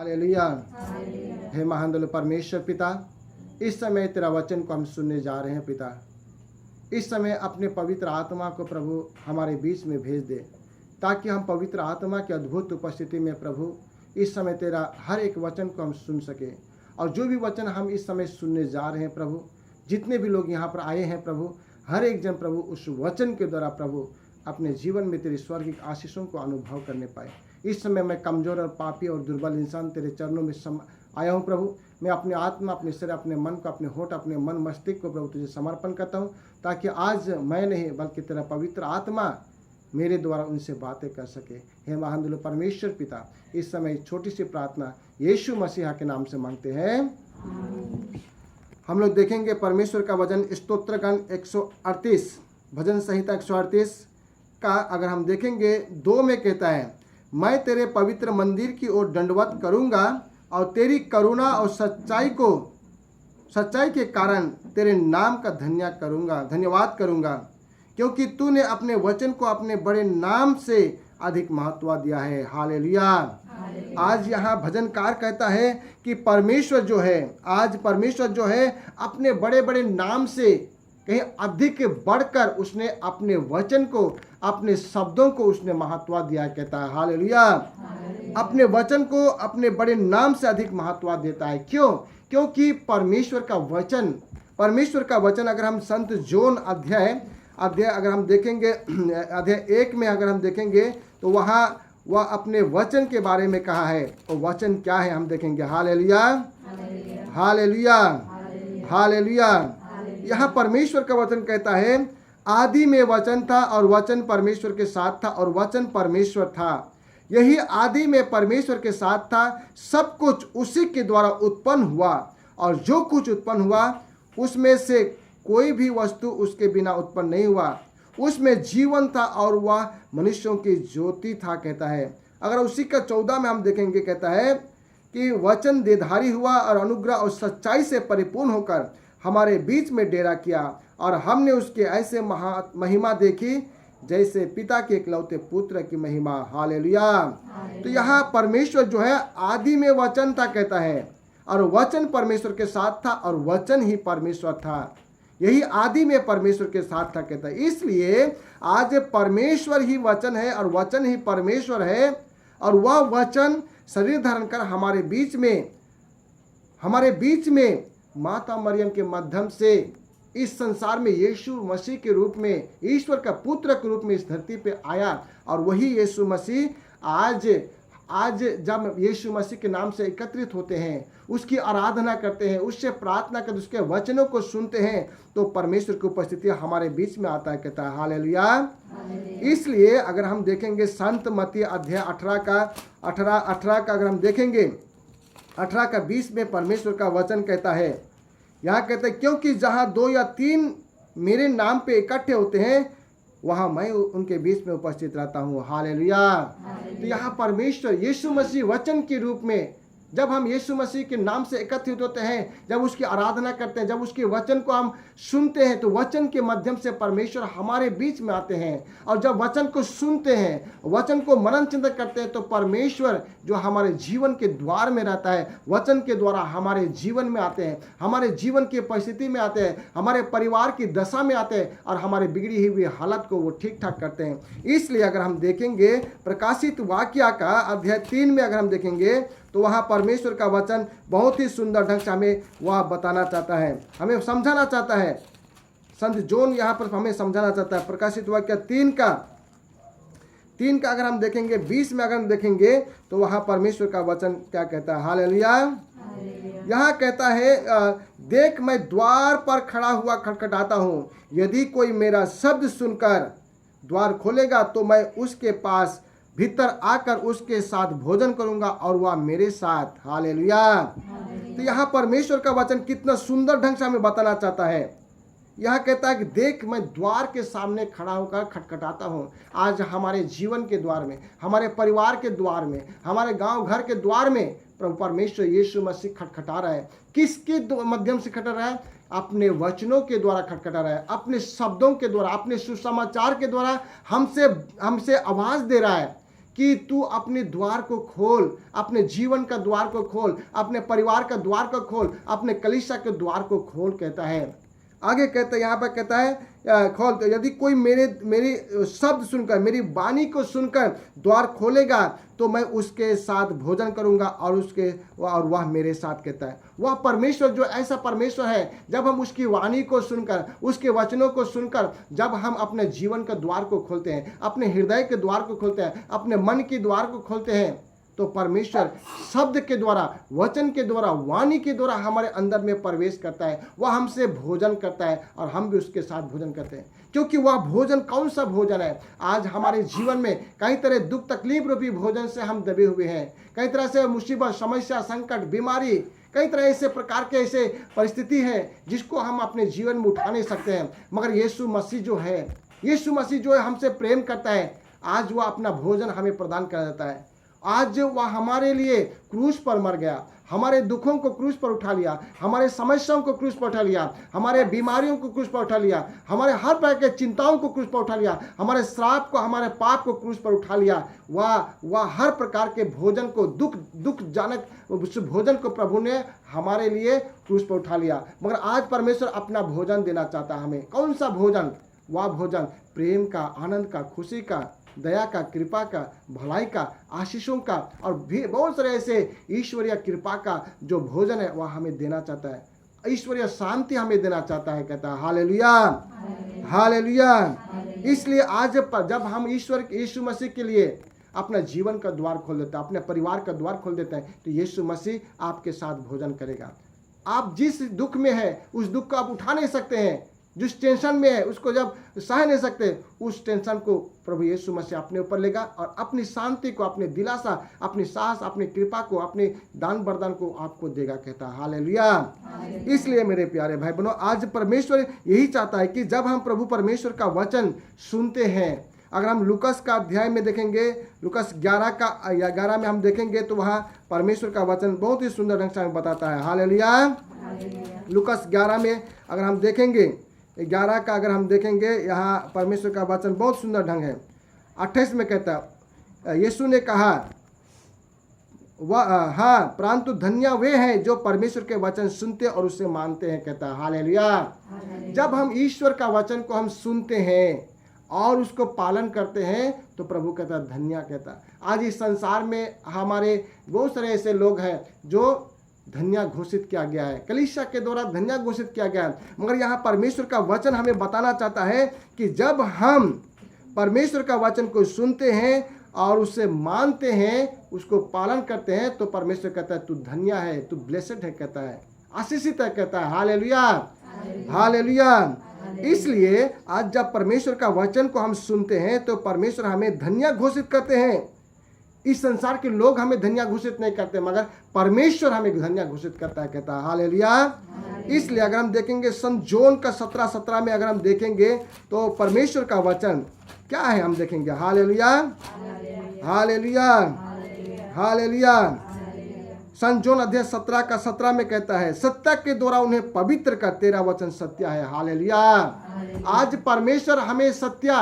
Hallelujah. हे महान दयालु परमेश्वर पिता, इस समय तेरा वचन को हम सुनने जा रहे हैं पिता। इस समय अपने पवित्र आत्मा को प्रभु हमारे बीच में भेज दे, ताकि हम पवित्र आत्मा की अद्भुत उपस्थिति में प्रभु इस समय तेरा हर एक वचन को हम सुन सके। और जो भी वचन हम इस समय सुनने जा रहे हैं प्रभु, जितने भी लोग यहाँ पर आए हैं प्रभु, हर एक जन प्रभु उस वचन के द्वारा प्रभु अपने जीवन में तेरी स्वर्गिक आशीषों को अनुभव करने पाए। इस समय मैं कमज़ोर और पापी और दुर्बल इंसान तेरे चरणों में आया हूँ प्रभु। मैं अपने आत्मा, अपने शरीर, अपने मन को, अपने होठ, अपने मन मस्तिष्क को प्रभु तुझे समर्पण करता हूँ, ताकि आज मैं नहीं बल्कि तेरा पवित्र आत्मा मेरे द्वारा उनसे बातें कर सके। हे महान दयालु परमेश्वर पिता, इस समय छोटी सी प्रार्थना यीशु मसीहा के नाम से मांगते हैं। हम लोग देखेंगे परमेश्वर का वचन स्तोत्रगण 138, भजन संहिता 138 का अगर हम देखेंगे 2 में कहता है, मैं तेरे पवित्र मंदिर की ओर दंडवत करूँगा और तेरी करुणा और सच्चाई के कारण तेरे नाम का धन्यवाद करूँगा, क्योंकि तूने अपने वचन को अपने बड़े नाम से अधिक महत्व दिया है। हालेलुया। आज यहाँ भजनकार कहता है कि परमेश्वर जो है अपने बड़े बड़े नाम से कहीं अधिक बढ़कर उसने अपने वचन को, अपने शब्दों को उसने महत्व दिया, कहता है। हालेलुया। अपने वचन को अपने बड़े नाम से अधिक महत्व देता है। क्यों? क्योंकि परमेश्वर का वचन अगर हम संत जोन अध्याय अगर हम देखेंगे, अध्याय 1 में अगर हम देखेंगे तो वहाँ वह अपने वचन के बारे में कहा है। और वचन क्या है हम देखेंगे। Hallelujah, hallelujah, hallelujah. यहाँ परमेश्वर का वचन कहता है, आदि में वचन था और वचन परमेश्वर के साथ था और वचन परमेश्वर था। यही आदि में परमेश्वर के साथ था। सब कुछ उसी के द्वारा उत्पन्न हुआ और जो कुछ उत्पन्न हुआ उसमें से कोई भी वस्तु उसके बिना उत्पन्न नहीं हुआ। उसमें जीवन था और वह मनुष्यों की ज्योति था, कहता है। अगर उसी का 14 में हम देखेंगे, कहता है कि वचन देहधारी हुआ और अनुग्रह और सच्चाई से परिपूर्ण होकर हमारे बीच में डेरा किया और हमने उसके ऐसे महिमा देखी जैसे पिता के इकलौते पुत्र की महिमा। हालेलुया। तो यहाँ परमेश्वर जो है आदि में वचन था, कहता है, और वचन परमेश्वर के साथ था और वचन ही परमेश्वर था। यही आदि में परमेश्वर के साथ था, कहता है। इसलिए आज परमेश्वर ही वचन है और वचन ही परमेश्वर है, और वह वचन शरीर धारण कर हमारे बीच में माता मरियम के माध्यम से इस संसार में यीशु मसीह के रूप में, ईश्वर का पुत्र के रूप में इस धरती पे आया। और वही यीशु मसीह आज जब यीशु मसीह के नाम से एकत्रित होते हैं, उसकी आराधना करते हैं, उससे प्रार्थना करते, उसके वचनों को सुनते हैं, तो परमेश्वर की उपस्थिति हमारे बीच में आता है, कहता है। हालेलुया। इसलिए अगर हम देखेंगे संत मत्ती अध्याय 18 का अगर हम देखेंगे 18 का 20 में परमेश्वर का वचन कहता है, यहाँ कहते हैं, क्योंकि जहाँ 2 या 3 मेरे नाम पे इकट्ठे होते हैं वहाँ मैं उनके बीच में उपस्थित रहता हूँ। हालेलुया। तो यहाँ परमेश्वर यीशु मसीह वचन के रूप में, जब हम यीशु मसीह के नाम से एकत्रित होते हैं, जब उसकी आराधना करते हैं, जब उसके वचन को हम सुनते हैं, तो वचन के माध्यम से परमेश्वर हमारे बीच में आते हैं। और जब वचन को सुनते हैं, वचन को मनन चिंतन करते हैं, तो परमेश्वर जो हमारे जीवन के द्वार में रहता है, वचन के द्वारा हमारे जीवन में आते हैं, हमारे जीवन की परिस्थिति में आते हैं, हमारे परिवार की दशा में आते हैं और हमारे बिगड़ी हुई हालत को वो ठीक ठाक करते हैं। इसलिए अगर हम देखेंगे प्रकाशित वाक्य का अध्याय 3 में अगर हम देखेंगे, तो वहाँ परमेश्वर का वचन बहुत ही सुंदर ढंग से हमें वह बताना चाहता है, हमें समझाना चाहता है। संत जोन यहाँ पर हमें समझाना चाहता है। प्रकाशित वाक्य 3 का अगर हम देखेंगे 20 में अगर हम देखेंगे, तो वहाँ परमेश्वर का वचन क्या कहता है। हालेलुया। यहाँ कहता है, देख मैं द्वार पर खड़ा हुआ खटखटाता हूँ, यदि कोई मेरा शब्द सुनकर द्वार खोलेगा तो मैं उसके पास भीतर आकर उसके साथ भोजन करूंगा और वह मेरे साथ। हालेलुया। तो यहाँ परमेश्वर का वचन कितना सुंदर ढंग से हमें बताना चाहता है। यहाँ कहता है कि देख मैं द्वार के सामने खड़ा होकर खटखटाता हूँ। आज हमारे जीवन के द्वार में, हमारे परिवार के द्वार में, हमारे गांव घर के द्वार में प्रभु परमेश्वर यीशु मसीह खटखटा रहा है। किसके माध्यम से खटखटा रहा है? अपने वचनों के द्वारा खटखटा रहा है, अपने शब्दों के द्वारा, अपने सुसमाचार के द्वारा हमसे आवाज दे रहा है कि तू अपने द्वार को खोल, अपने जीवन का द्वार को खोल, अपने परिवार का द्वार को खोल, अपने कलीसिया के द्वार को खोल, कहता है। आगे कहता है, यहाँ पर कहता है खोल, तो यदि कोई मेरी शब्द सुनकर, मेरी वाणी को सुनकर द्वार खोलेगा तो मैं उसके साथ भोजन करूंगा और वह मेरे साथ, कहता है। वह परमेश्वर जो ऐसा परमेश्वर है, जब हम उसकी वाणी को सुनकर, उसके वचनों को सुनकर, जब हम अपने जीवन के द्वार को खोलते हैं, अपने हृदय के द्वार को खोलते हैं, अपने मन के द्वार को खोलते हैं, तो परमेश्वर शब्द के द्वारा, वचन के द्वारा, वाणी के द्वारा हमारे अंदर में प्रवेश करता है। वह हमसे भोजन करता है और हम भी उसके साथ भोजन करते हैं। क्योंकि वह भोजन कौन सा भोजन है? आज हमारे जीवन में कई तरह दुख तकलीफ रूपी भोजन से हम दबे हुए हैं। कई तरह से मुसीबत, समस्या, संकट, बीमारी, कई तरह ऐसे प्रकार के ऐसे परिस्थिति है जिसको हम अपने जीवन में उठा नहीं सकते हैं। मगर यीशु मसीह जो है हमसे प्रेम करता है। आज वह अपना भोजन हमें प्रदान कर देता है। आज वह हमारे लिए क्रूस पर मर गया, हमारे दुखों को क्रूस पर उठा लिया, हमारे समस्याओं को क्रूस पर उठा लिया, हमारे बीमारियों को क्रूस पर उठा लिया, हमारे हर प्रकार के चिंताओं को क्रूस पर उठा लिया, हमारे श्राप को, हमारे पाप को क्रूस पर उठा लिया। वह हर प्रकार के भोजन को, दुखजनक उस भोजन को प्रभु ने हमारे लिए क्रूस पर उठा लिया। मगर आज परमेश्वर अपना भोजन देना चाहता है हमें। कौन सा भोजन? वह भोजन प्रेम का, आनंद का, खुशी का, दया का, कृपा का, भलाई का, आशीषों का और भी बहुत सारे ऐसे ईश्वरीय कृपा का जो भोजन है वह हमें देना चाहता है। ईश्वरीय शांति हमें देना चाहता है, कहता है। Hallelujah, hallelujah. इसलिए आज जब हम यीशु मसीह के लिए अपना जीवन का द्वार खोल देते हैं, अपने परिवार का द्वार खोल देते हैं, तो यीशु मसीह आपके साथ भोजन करेगा। आप जिस दुख में है उस दुख को आप उठा नहीं सकते हैं, जिस टेंशन में है उसको जब सह नहीं सकते, उस टेंशन को प्रभु यीशु मसीह अपने ऊपर लेगा और अपनी शांति को, अपने दिलासा, अपनी साहस, अपनी कृपा को, अपने दान वरदान को आपको देगा, कहता है। हालेलुया। इसलिए मेरे प्यारे भाई बहनों, आज परमेश्वर यही चाहता है कि जब हम प्रभु परमेश्वर का वचन सुनते हैं, अगर हम लूकस का अध्याय में देखेंगे, लूकस 11 में हम देखेंगे तो वहाँ परमेश्वर का वचन बहुत ही सुंदर ढंग से हमें बताता है। हालेलुया। लूकस 11 में अगर हम देखेंगे, 11 का अगर हम देखेंगे, यहाँ परमेश्वर का वचन बहुत सुंदर ढंग है। 28 में कहता है, यीशु ने कहा, हाँ, परंतु धन्य वे हैं जो परमेश्वर के वचन सुनते और उसे मानते हैं, कहता है। हालेलुया। जब हम ईश्वर का वचन को हम सुनते हैं और उसको पालन करते हैं तो प्रभु कहता है धन्य, कहता है। आज इस संसार में हमारे बहुत सारे ऐसे लोग हैं जो धन्य घोषित किया गया है, कलीसिया के द्वारा धन्य घोषित किया गया है। मगर यहाँ परमेश्वर का वचन हमें बताना चाहता है कि जब हम परमेश्वर का वचन को सुनते हैं और उसे मानते हैं, उसको पालन करते हैं, तो परमेश्वर कहता है तू धन्य है, तू ब्लेसेड है, कहता है, आशीषित है, कहता है। Hallelujah, hallelujah. इसलिए आज जब परमेश्वर का वचन को हम सुनते हैं तो परमेश्वर हमें धन्य घोषित करते हैं। इस संसार के लोग हमें धन्य घोषित नहीं करते, मगर परमेश्वर हमें धन्य घोषित करता है, कहता है। हालेलुया। इसलिए अगर हम देखेंगे संत जॉन का 17:17 में अगर हम देखेंगे तो परमेश्वर का वचन क्या है हम देखेंगे। Hallelujah, hallelujah, hallelujah. संत जॉन अध्याय 17 का 17 में कहता है, सत्य के द्वारा उन्हें पवित्र कर, तेरा वचन सत्य है। हालेलुया। आज परमेश्वर हमें सत्य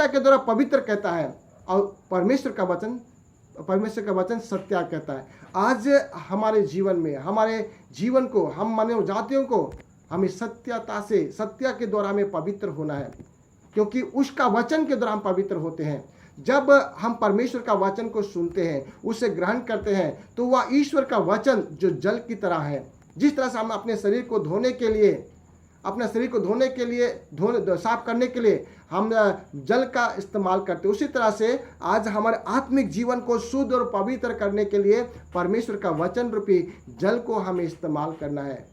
के द्वारा पवित्र कहता है और परमेश्वर का वचन सत्य कहता है। आज हमारे जीवन में, हमारे जीवन को, हम मानव जातियों को, हमें सत्यता से, सत्य के द्वारा हमें पवित्र होना है, क्योंकि उसका वचन के द्वारा हम पवित्र होते हैं। जब हम परमेश्वर का वचन को सुनते हैं, उसे ग्रहण करते हैं, तो वह ईश्वर का वचन जो जल की तरह है, जिस तरह से हम अपने शरीर को धोने के लिए, साफ करने के लिए हम जल का इस्तेमाल करते हैं, उसी तरह से आज हमारे आत्मिक जीवन को शुद्ध और पवित्र करने के लिए परमेश्वर का वचन रूपी जल को हमें इस्तेमाल करना है,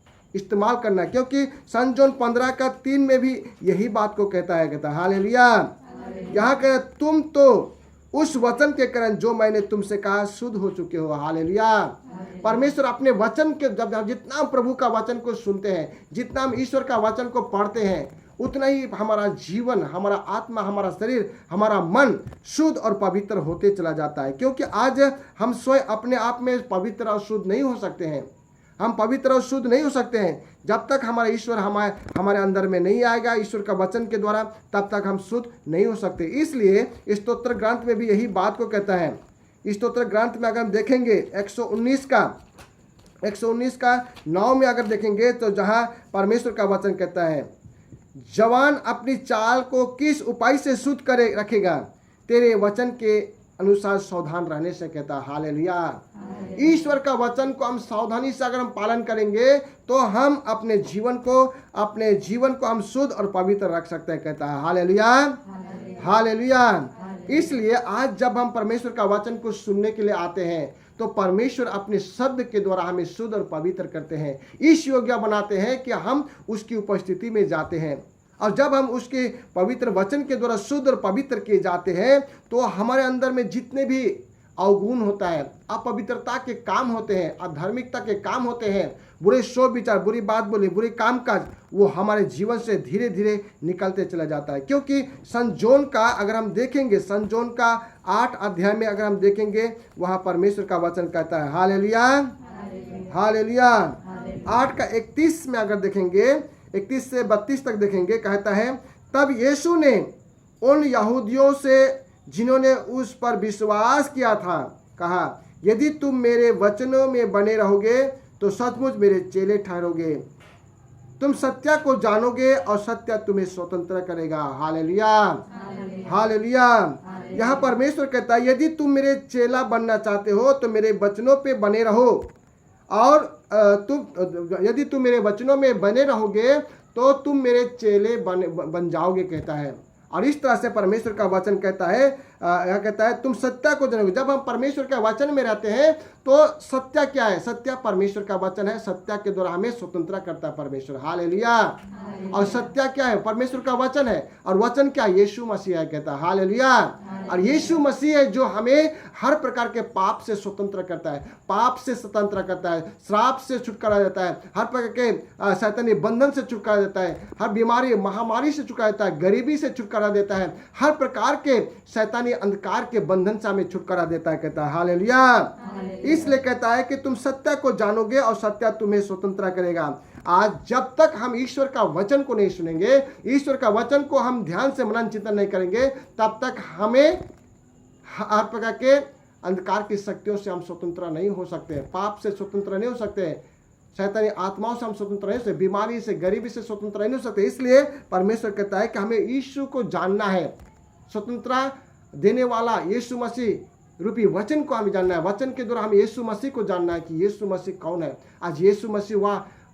क्योंकि संत जॉन 15:3 में भी यही बात को कहता है। हालेलुया। यहाँ कहे, तुम तो उस वचन के कारण जो मैंने तुमसे कहा शुद्ध हो चुके हो। हालेलुया। परमेश्वर अपने वचन के, जब जितना हम प्रभु का वचन को सुनते हैं, जितना हम ईश्वर का वचन को पढ़ते हैं, उतना ही हमारा जीवन, हमारा आत्मा, हमारा शरीर, हमारा मन शुद्ध और पवित्र होते चला जाता है। क्योंकि आज हम स्वयं अपने आप में पवित्र और शुद्ध नहीं हो सकते हैं। हम पवित्र और शुद्ध नहीं हो सकते हैं जब तक हमारा ईश्वर हमारे अंदर में नहीं आएगा, ईश्वर का वचन के द्वारा, तब तक हम शुद्ध नहीं हो सकते। इसलिए स्तोत्र ग्रंथ में भी यही बात को कहता है। स्तोत्र ग्रंथ में अगर हम देखेंगे 119 का 9 में अगर देखेंगे तो जहाँ परमेश्वर का वचन कहता है, जवान अपनी चाल को किस उपाय से शुद्ध करे रखेगा, तेरे वचन के अनुसार सावधान रहने से, कहता है। हालेलुया। ईश्वर का वचन को हम सावधानी से अगर हम पालन करेंगे तो हम अपने जीवन को हम शुद्ध और पवित्र रख सकते हैं, कहता है। Hallelujah, hallelujah. इसलिए आज जब हम परमेश्वर का वचन को सुनने के लिए आते हैं तो परमेश्वर अपने शब्द के द्वारा हमें शुद्ध और पवित्र करते हैं, इस योग्य बनाते हैं कि हम उसकी उपस्थिति में जाते हैं। और जब हम उसके पवित्र वचन के द्वारा शुद्ध और पवित्र किए जाते हैं तो हमारे अंदर में जितने भी अवगुण होता है, अपवित्रता के काम होते हैं, अधार्मिकता के काम होते हैं, बुरे सोच विचार, बुरी बात बोली, बुरे कामकाज, वो हमारे जीवन से धीरे धीरे निकलते चला जाता है। क्योंकि संजोन का अगर हम देखेंगे, संजोन का 8 अध्याय में अगर हम देखेंगे, वहाँ परमेश्वर का वचन कहता है। Hallelujah, hallelujah. 8 का 31 में अगर देखेंगे, 31 से 32 तक देखेंगे, कहता है, तब यीशु ने उन यहूदियों से जिन्होंने उस पर विश्वास किया था कहा, यदि तुम मेरे वचनों में बने रहोगे तो सचमुच मेरे चेले ठहरोगे, तुम सत्य को जानोगे और सत्य तुम्हें स्वतंत्र करेगा। Hallelujah, hallelujah. यहाँ परमेश्वर कहता है, यदि तुम मेरे चेला बनना चाहते हो तो मेरे वचनों पे बने रहो, और यदि तुम मेरे वचनों में बने रहोगे तो तुम मेरे चेले बन जाओगे, कहता है। और इस तरह से परमेश्वर का वचन कहता है, यह कहता है, तुम सत्य को जानोगे। जब हम परमेश्वर के वचन में रहते हैं तो सत्य क्या है? सत्य परमेश्वर का वचन है। सत्य के द्वारा हमें स्वतंत्र करता है परमेश्वर। हालेलुया। और सत्य क्या है? परमेश्वर का वचन है। और वचन क्या? यीशु मसीह है, कहता है। हालेलुया। और यीशु मसीह है जो हमें हर प्रकार के पाप से स्वतंत्र करता है, पाप से स्वतंत्र करता है, श्राप से छुटकारा देता है, हर प्रकार के शैतानी बंधन से छुटकारा देता है, हर बीमारी महामारी से छुटकारा देता है, गरीबी से छुटकारा देता है, हर प्रकार के शैतानी अंधकार के बंधन से हमें छुटकारा देता है, कहता है। हालेलुया। इसलिए कहता है कि तुम सत्य को जानोगे और सत्य तुम्हें स्वतंत्र करेगा। आज जब तक हम ईश्वर का वचन को नहीं सुनेंगे, ईश्वर का वचन को हम ध्यान से मनन चिंतन नहीं करेंगे, तब तक हमें हर प्रकार के अंधकार की शक्तियों से हम स्वतंत्र नहीं हो सकते, पाप से स्वतंत्र नहीं हो सकते, शैतानी आत्माओं से हम स्वतंत्र नहीं हो सकते, बीमारी से गरीबी से स्वतंत्र नहीं हो सकते। इसलिए परमेश्वर कहता है कि हमें यीशु को जानना है, स्वतंत्रता देने वाला यीशु मसीह रूपी वचन को हमें जानना है। वचन के द्वारा हमें यीशु मसीह को जानना है कि यीशु मसीह कौन है। आज यीशु मसीह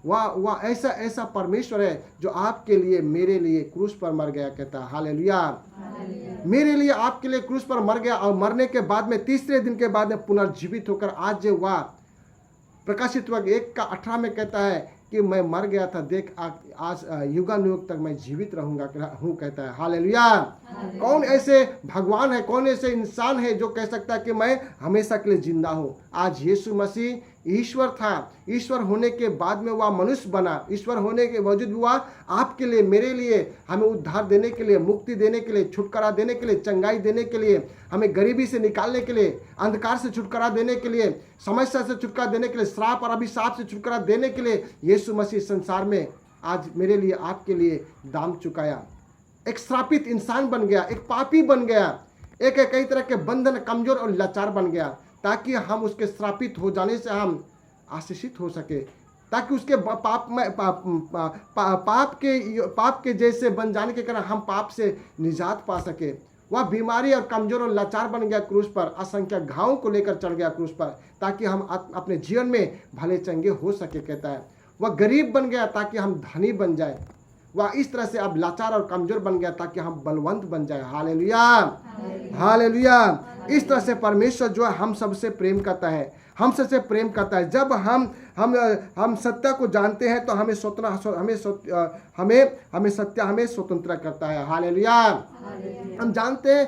वह ऐसा परमेश्वर है जो आपके लिए मेरे लिए क्रूस पर मर गया, कहता है। हालेलुया। मेरे लिए आपके लिए क्रूस पर मर गया और मरने के बाद में तीसरे दिन के बाद में पुनर्जीवित होकर आज वह प्रकाशित वर्ग 1:18 में कहता है कि मैं मर गया था, देख आज युगानुयुग तक मैं जीवित रहूंगा हूँ, कहता है। हालेलुया। कौन ऐसे भगवान है, कौन ऐसे इंसान है जो कह सकता है कि मैं हमेशा के लिए जिंदा हूँ? आज यीशु मसीह ईश्वर था, ईश्वर होने के बाद में वह मनुष्य बना, ईश्वर होने के बावजूद वह आपके लिए मेरे लिए हमें उद्धार देने के लिए, मुक्ति देने के लिए, छुटकारा देने के लिए, चंगाई देने के लिए, हमें गरीबी से निकालने के लिए, अंधकार से छुटकारा देने के लिए, समस्या से छुटकारा देने के लिए, श्राप और अभिशाप से छुटकारा देने के लिए यीशु मसीह संसार में आज मेरे लिए आपके लिए दाम चुकाया। एक श्रापित इंसान बन गया, एक पापी बन गया, एक कई तरह के बंधन, कमजोर और लाचार बन गया, ताकि हम उसके श्रापित हो जाने से हम आशीषित हो सके, ताकि उसके पाप के जैसे बन जाने के कारण हम पाप से निजात पा सके। वह बीमारी और कमजोर और लाचार बन गया क्रूस पर, असंख्य घावों को लेकर चढ़ गया क्रूस पर, ताकि हम अपने जीवन में भले चंगे हो सके, कहता है। वह गरीब बन गया ताकि हम धनी बन जाए, वह इस तरह से अब लाचार और कमजोर बन गया ताकि हम बलवंत बन जाए। Hallelujah, hallelujah. इस तरह से परमेश्वर जो है हम सबसे प्रेम करता है, हम सबसे प्रेम करता है। जब हम सत्य को जानते हैं तो हमें सत्य हमें स्वतंत्र करता है। हालेलुया। हम जानते हैं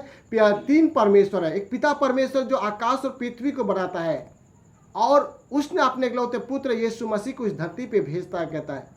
3 परमेश्वर है। एक पिता परमेश्वर जो आकाश और पृथ्वी को बनाता है, और उसने अपने इकलौते पुत्र यीशु मसीह को इस धरती पे भेजता है, कहता है।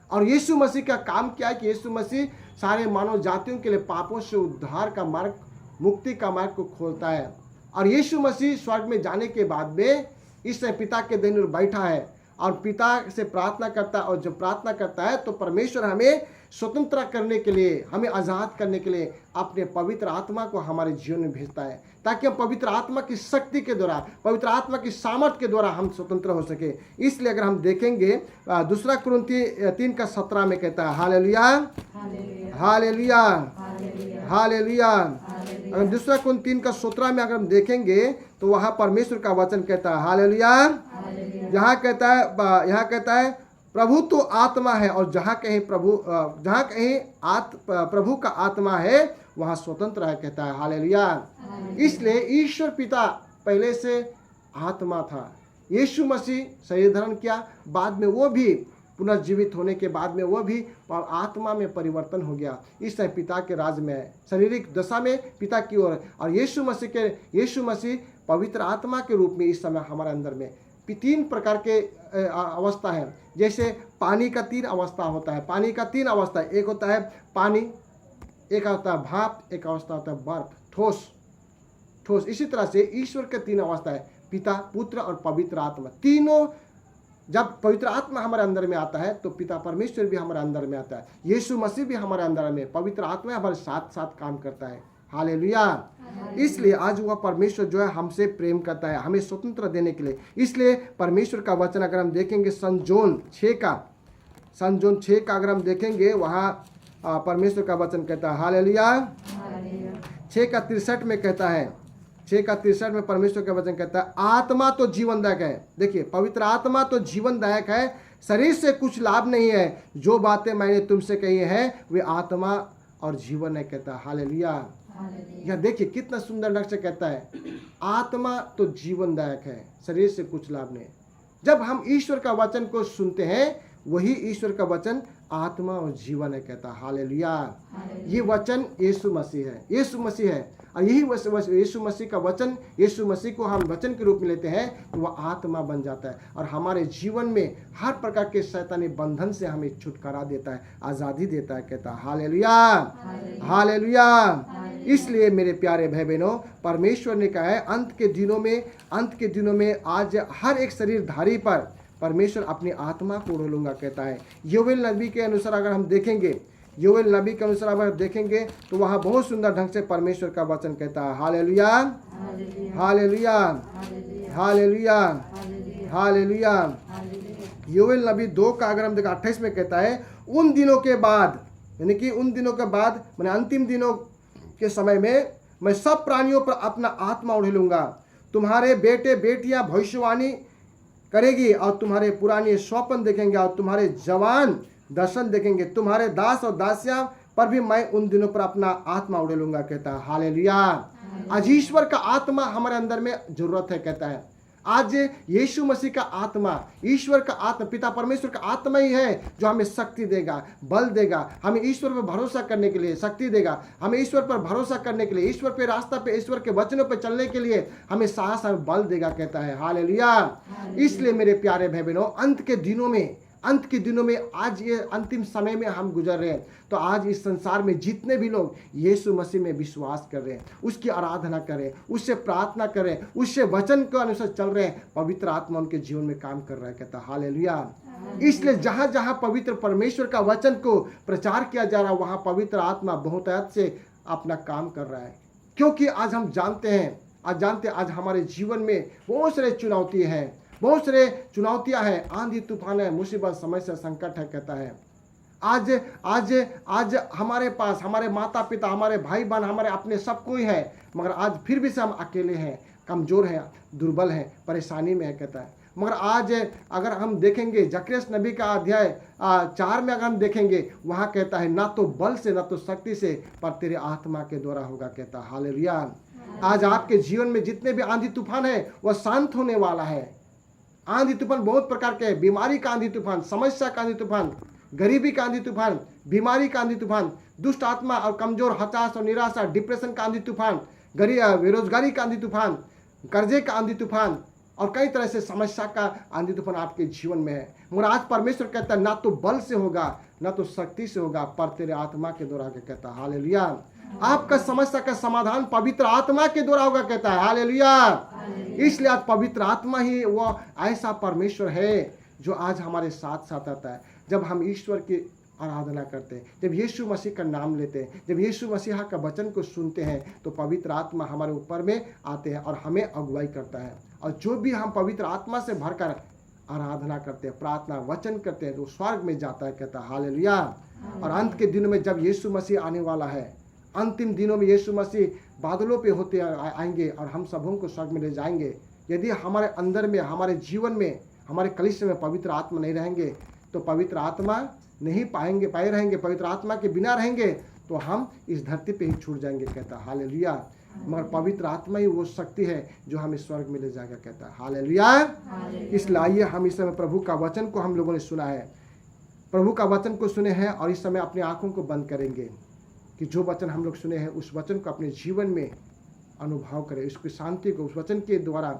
और यीशु मसीह का काम क्या है कि यीशु मसीह सारे मानव जातियों के लिए पापों से उद्धार का मार्ग, मुक्ति का मार्ग को खोलता है। और यीशु मसीह स्वर्ग में जाने के बाद में इस पिता के दाहिने ओर बैठा है, और पिता से प्रार्थना करता है, और जब प्रार्थना करता है तो परमेश्वर हमें स्वतंत्र करने के लिए, हमें आज़ाद करने के लिए अपने पवित्र आत्मा को हमारे जीवन में भेजता है, ताकि हम पवित्र आत्मा की शक्ति के द्वारा, पवित्र आत्मा की सामर्थ्य के द्वारा हम स्वतंत्र हो सके। इसलिए अगर हम देखेंगे दूसरा कुरिन्थी 3:17 में कहता है हालेलुया, हालेलुया, हालेलुया। अगर दूसरा कुरिन्थी 3:17 में अगर हम देखेंगे तो वहाँ परमेश्वर का वचन कहता है हालेलुया। यहाँ कहता है प्रभु तो आत्मा है, और जहाँ कहीं प्रभु का आत्मा है वहाँ स्वतंत्र है, कहता है हालेलुया। इसलिए ईश्वर पिता पहले से आत्मा था, यीशु मसीह शरीर धारण किया, बाद में वो भी पुनर्जीवित होने के बाद में वो भी आत्मा में परिवर्तन हो गया, इस समय पिता के राज में है, शारीरिक दशा में पिता की ओर। और यीशु मसीह पवित्र आत्मा के रूप में इस समय हमारे अंदर में 3 प्रकार के अवस्था है। जैसे पानी का 3 अवस्था होता है, पानी का 3 अवस्था है, एक होता है पानी, एक होता है भाप, एक अवस्था होता है बर्फ, ठोस। इसी तरह से ईश्वर के 3 अवस्था है, पिता, पुत्र और पवित्र आत्मा। तीनों जब पवित्र आत्मा हमारे अंदर में आता है तो पिता परमेश्वर भी हमारे अंदर में आता है, यीशु मसीह भी हमारे अंदर में, पवित्र आत्मा हमारे साथ साथ काम करता है, हालेलुया। इसलिए आज वह परमेश्वर जो है हमसे प्रेम करता है, हमें स्वतंत्र देने के लिए। इसलिए परमेश्वर का वचन अगर हम देखेंगे सन जोन 6 का अगर हम देखेंगे, वहाँ परमेश्वर का वचन कहता है हालेलुया। 6:63 में कहता है, 6:63 में परमेश्वर का वचन कहता है आत्मा तो जीवनदायक है। देखिए, पवित्र आत्मा तो जीवनदायक है, शरीर से कुछ लाभ नहीं है, जो बातें मैंने तुमसे कही हैं वे आत्मा और जीवन है, कहता है हालेलुया। यह देखिए कितना सुंदर ढंग से कहता है, आत्मा तो जीवनदायक है, शरीर से कुछ लाभ नहीं। जब हम ईश्वर का वचन को सुनते हैं, वही ईश्वर का वचन आत्मा और जीवन है, कहता है हालेलुया। ये वचन यीशु मसीह है, और यही यीशु मसीह का वचन, यीशु मसीह को हम वचन के रूप में लेते हैं तो वह आत्मा बन जाता है, और हमारे जीवन में हर प्रकार के शैतानी बंधन से हमें छुटकारा देता है, आज़ादी देता है, कहता है हालेलुया, हालेलुया। इसलिए मेरे प्यारे भाई बहनों, परमेश्वर ने कहा है अंत के दिनों में आज हर एक शरीरधारी पर परमेश्वर अपनी आत्मा को उड़ेलूंगा, कहता है। योवेल नबी के अनुसार अगर हम देखेंगे, तो वहाँ बहुत सुंदर ढंग से परमेश्वर का वचन कहता है हालेलुया, हालेलुया, हालेलुया, हालेलुया। योवेल नबी 2 का अगर हम देखें 28 में कहता है उन दिनों के बाद, यानी कि उन दिनों के बाद मैंने अंतिम दिनों के समय में मैं सब प्राणियों पर अपना आत्मा उड़ेलूंगा, तुम्हारे बेटे बेटियां भविष्यवाणी करेगी, और तुम्हारे पुराने स्वप्न देखेंगे, और तुम्हारे जवान दर्शन देखेंगे, तुम्हारे दास और दासियां पर भी मैं उन दिनों पर अपना आत्मा उड़ेलूंगा, कहता है हालेलुया। आज ईश्वर का आत्मा हमारे अंदर में जरूरत है, कहता है। आज यीशु मसीह का आत्मा, ईश्वर का आत्मा, पिता परमेश्वर का आत्मा ही है जो हमें शक्ति देगा, बल देगा, हमें ईश्वर पर भरोसा करने के लिए शक्ति देगा, हमें ईश्वर पर भरोसा करने के लिए, ईश्वर पे रास्ता पे, ईश्वर के वचनों पे चलने के लिए हमें साहस, हमें बल देगा, कहता है हालेलुया। इसलिए मेरे प्यारे भाई बहनों, अंत के दिनों में आज ये अंतिम समय में हम गुजर रहे हैं, तो आज इस संसार में जितने भी लोग यीशु मसीह में विश्वास कर रहे हैं, उसकी आराधना करें, उससे प्रार्थना करें, उससे वचन के अनुसार चल रहे हैं, पवित्र आत्मा उनके जीवन में काम कर रहा है, कहता है हालेलुया। इसलिए जहाँ जहाँ पवित्र परमेश्वर का वचन को प्रचार किया जा रहा है, वहाँ पवित्र आत्मा बहुतायत से अपना काम कर रहा है। क्योंकि आज हम जानते हैं, आज हमारे जीवन में बहुत सारे चुनौतियां हैं, आंधी तूफान है, मुसीबत, समस्या, संकट है, कहता है। आज हमारे पास हमारे माता पिता, हमारे भाई बहन, हमारे अपने सब कोई है, मगर आज फिर भी से हम अकेले हैं, कमजोर हैं, दुर्बल हैं, परेशानी में है, कहता है। मगर आज अगर हम देखेंगे जकरिया नबी का अध्याय 4 में अगर हम देखेंगे, वहाँ कहता है ना तो बल से ना तो शक्ति से, पर तेरे आत्मा के द्वारा होगा, कहता है हालेलुया। आज आपके जीवन में जितने भी आंधी तूफान है वह शांत होने वाला है। आंधी तूफान बहुत प्रकार के हैं, बीमारी का आंधी तूफान, समस्या का आंधी तूफान, गरीबी का आंधी तूफान, बीमारी का आंधी तूफान, दुष्ट आत्मा और कमजोर, हताश और निराशा, डिप्रेशन का आंधी तूफान, बेरोजगारी का आंधी तूफान, कर्जे का आंधी तूफान, और कई तरह से समस्या का आंधी तूफान आपके जीवन में है। मगर आज परमेश्वर कहता है ना तो बल से होगा ना तो शक्ति से होगा, पर तेरे आत्मा के द्वारा, कहता है हालेलुया। आपका समस्या का समाधान पवित्र आत्मा के द्वारा होगा, कहता है हालेलुया। इसलिए आज पवित्र आत्मा ही वो ऐसा परमेश्वर है जो आज हमारे साथ साथ आता है। जब हम ईश्वर की आराधना करते हैं, जब यीशु मसीह का नाम लेते हैं, जब यीशु मसीह का वचन को सुनते हैं, तो पवित्र आत्मा हमारे ऊपर में आते हैं और हमें अगुवाई करता है। और जो भी हम पवित्र आत्मा से भरकर आराधना करते हैं, प्रार्थना वचन करते हैं, तो स्वर्ग में जाता है, कहता है हालेलुया। और अंत के दिनों में जब यीशु मसीह आने वाला है, अंतिम दिनों में यीशु मसीह बादलों पे होते आएंगे और हम सबों को स्वर्ग में ले जाएंगे। यदि हमारे अंदर में, हमारे जीवन में, हमारे कलीसिया में पवित्र आत्मा नहीं रहेंगे, तो पवित्र आत्मा नहीं पाए रहेंगे, पवित्र आत्मा के बिना रहेंगे तो हम इस धरती पे ही छूट जाएंगे, कहता है हालेलुया। मगर पवित्र आत्मा ही वो शक्ति है जो हमें स्वर्ग में ले जाएगा, कहता है हालेलुया। इसलिए आइए हम इस समय प्रभु का वचन को हम लोगों ने सुना है, प्रभु का वचन को सुने हैं, और इस समय अपनी आंखों को बंद करेंगे कि जो वचन हम लोग सुने हैं उस वचन को अपने जीवन में अनुभव करें, उसकी शांति को उस वचन के द्वारा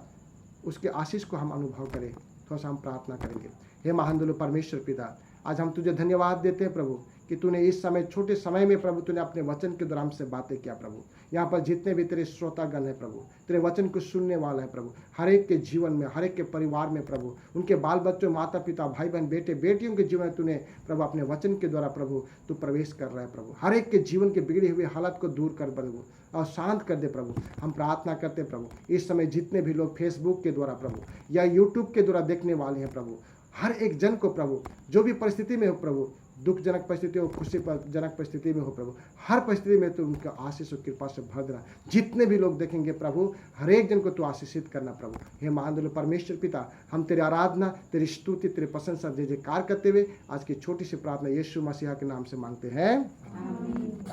उसके आशीष को हम अनुभव करें। थोड़ा सा हम प्रार्थना करेंगे। हे महान दयालु परमेश्वर पिता, आज हम तुझे धन्यवाद देते हैं प्रभु कि तूने इस समय, छोटे समय में प्रभु, तूने अपने वचन के द्वारा हमसे बातें किया प्रभु। यहाँ पर जितने भी तेरे श्रोतागण हैं प्रभु, तेरे वचन को सुनने वाला है प्रभु, हर एक के जीवन में, हर एक के परिवार में प्रभु, उनके बाल बच्चों, माता पिता, भाई बहन, बेटे बेटियों के जीवन में तूने प्रभु अपने वचन के द्वारा प्रभु तू प्रवेश कर रहा है प्रभु। हर एक के जीवन के बिगड़ी हुई हालत को दूर कर प्रभु और शांत कर दे प्रभु। हम प्रार्थना करते प्रभु, इस समय जितने भी लोग फेसबुक के द्वारा प्रभु या यूट्यूब के द्वारा देखने वाले हैं प्रभु, हर एक जन को प्रभु, जो भी परिस्थिति में हो प्रभु, दुखजनक परिस्थिति हो, खुशीजनक परिस्थिति में हो प्रभु, हर परिस्थिति में तो उनका आशीष और कृपा से भर देना। जितने भी लोग देखेंगे प्रभु, हर एक जन को तो आशीषित करना प्रभु। हे महान दयालु परमेश्वर पिता, हम तेरी आराधना, तेरी स्तुति, तेरी प्रशंसा जय जयकार करते हुए आज की छोटी सी प्रार्थना यीशु मसीह के नाम से मांगते हैं।